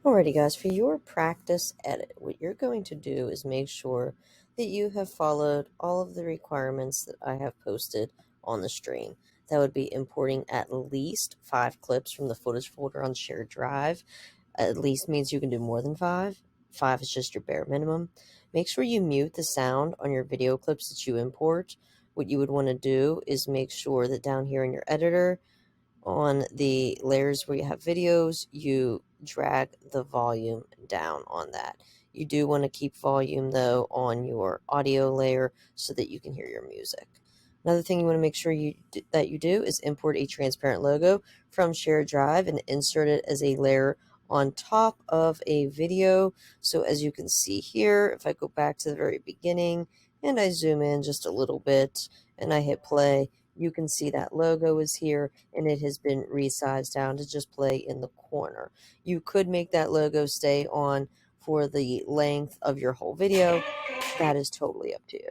Alrighty guys, for your practice edit, what you're going to do is make sure that you have followed all of the requirements that I have posted on the stream. That would be importing at least 5 clips from the footage folder on shared drive. At least means you can do more than 5. 5 is just your bare minimum. Make sure you mute the sound on your video clips that you import. What you would want to do is make sure that down here in your editor, on the layers where you have videos, you drag the volume down on that. You do want to keep volume though on your audio layer so that you can hear your music. Another thing you want to make sure that you do is import a transparent logo from shared drive and insert it as a layer on top of a video. So as you can see here, if I go back to the very beginning and I zoom in just a little bit and I hit play, you can see that logo is here and it has been resized down to just play in the corner. You could make that logo stay on for the length of your whole video. That is totally up to you.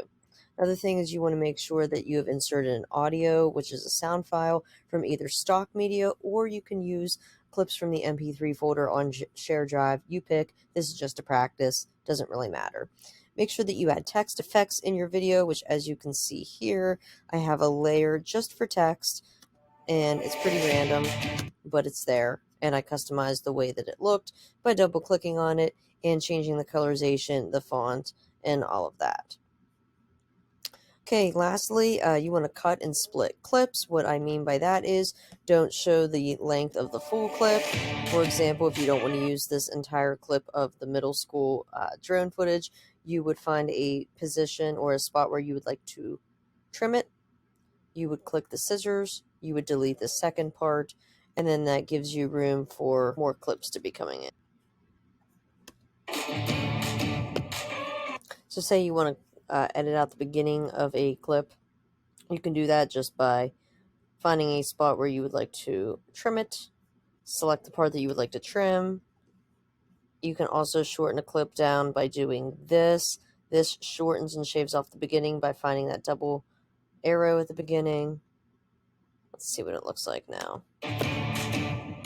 Another thing is you want to make sure that you have inserted an audio, which is a sound file from either stock media, or you can use clips from the MP3 folder on Share Drive. You pick. This is just a practice. Doesn't really matter. Make sure that you add text effects in your video, which as you can see here, I have a layer just for text, and it's pretty random, but it's there. And I customized the way that it looked by double clicking on it and changing the colorization, the font, and all of that. Okay, lastly, you want to cut and split clips. What I mean by that is don't show the length of the full clip. For example, if you don't want to use this entire clip of the middle school drone footage, you would find a position or a spot where you would like to trim it. You would click the scissors, you would delete the second part, and then that gives you room for more clips to be coming in. So say you want to edit out the beginning of a clip. You can do that just by finding a spot where you would like to trim it, select the part that you would like to trim. You can also shorten a clip down by doing this. This shortens and shaves off the beginning by finding that double arrow at the beginning. Let's see what it looks like now. Okay,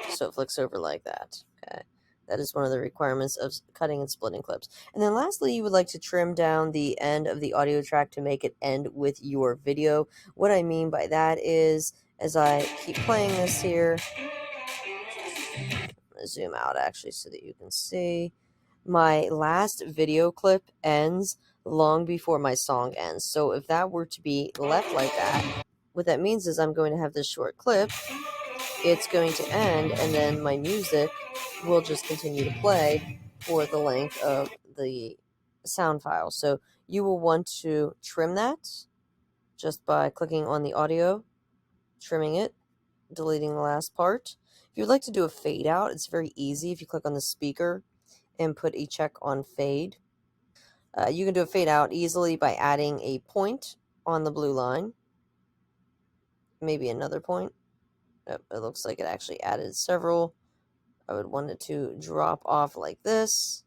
so it flicks over like that. Okay. That is one of the requirements of cutting and splitting clips. And then lastly, you would like to trim down the end of the audio track to make it end with your video. What I mean by that is, as I keep playing this here, I'm going to zoom out actually so that you can see. My last video clip ends long before my song ends. So if that were to be left like that, what that means is I'm going to have this short clip, it's going to end, and then my music will just continue to play for the length of the sound file. So you will want to trim that just by clicking on the audio, trimming it, deleting the last part. If you'd like to do a fade out, it's very easy. If you click on the speaker and put a check on fade, you can do a fade out easily by adding a point on the blue line, maybe another point. It looks like it actually added several. I would want it to drop off like this.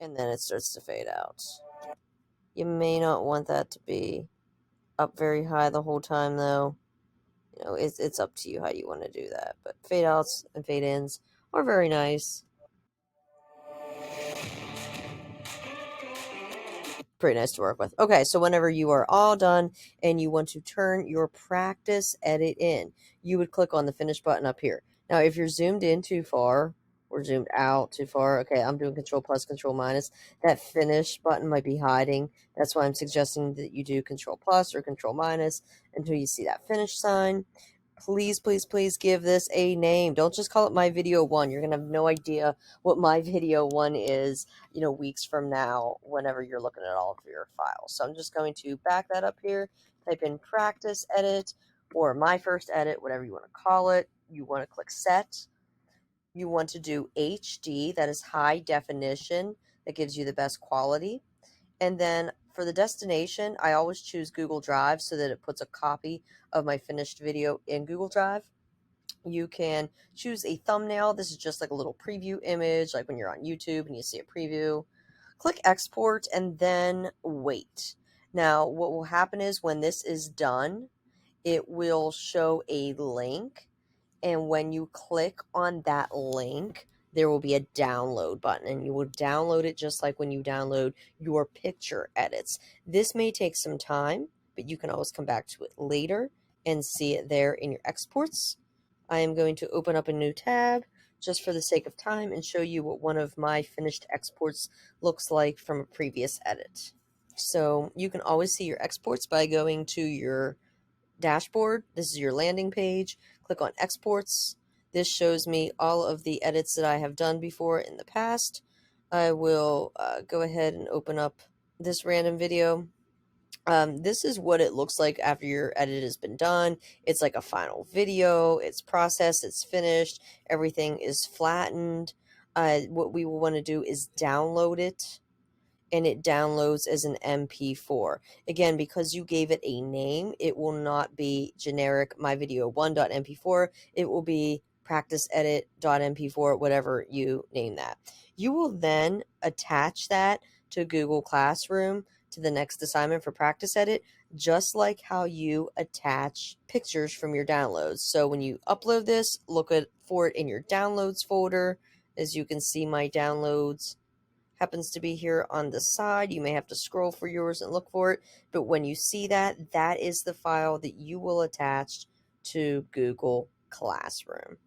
And then it starts to fade out. You may not want that to be up very high the whole time though. You know, it's up to you how you want to do that. But fade outs and fade ins are very nice. Pretty nice to work with. Okay, so whenever you are all done and you want to turn your practice edit in, you would click on the finish button up here. Now, if you're zoomed in too far or zoomed out too far, okay, I'm doing control plus, control minus. That finish button might be hiding. That's why I'm suggesting that you do control plus or control minus until you see that finish sign. Please, please, please give this a name. Don't just call it My Video 1. You're going to have no idea what My Video 1 is, you know, weeks from now whenever you're looking at all of your files. So I'm just going to back that up here, type in practice edit or my first edit, whatever you want to call it. You want to click set. You want to do HD, that is high definition. That gives you the best quality. And then for the destination, I always choose Google Drive so that it puts a copy of my finished video in Google Drive. You can choose a thumbnail. This is just like a little preview image, like when you're on YouTube and you see a preview. Click export and then wait. Now, what will happen is when this is done, it will show a link, and when you click on that link, there will be a download button, and you will download it just like when you download your picture edits. This may take some time, but you can always come back to it later and see it there in your exports. I am going to open up a new tab just for the sake of time and show you what one of my finished exports looks like from a previous edit. So you can always see your exports by going to your dashboard. This is your landing page. Click on exports. This shows me all of the edits that I have done before in the past. I will go ahead and open up this random video. This is what it looks like after your edit has been done. It's like a final video. It's processed. It's finished. Everything is flattened. What we will want to do is download it, and it downloads as an MP4. Again, because you gave it a name, it will not be generic myvideo1.mp4. It will be practiceedit.mp4, whatever you name that. You will then attach that to Google Classroom to the next assignment for Practice Edit, just like how you attach pictures from your downloads. So when you upload this, look for it in your downloads folder. As you can see, my downloads happens to be here on the side. You may have to scroll for yours and look for it, but when you see that, that is the file that you will attach to Google Classroom.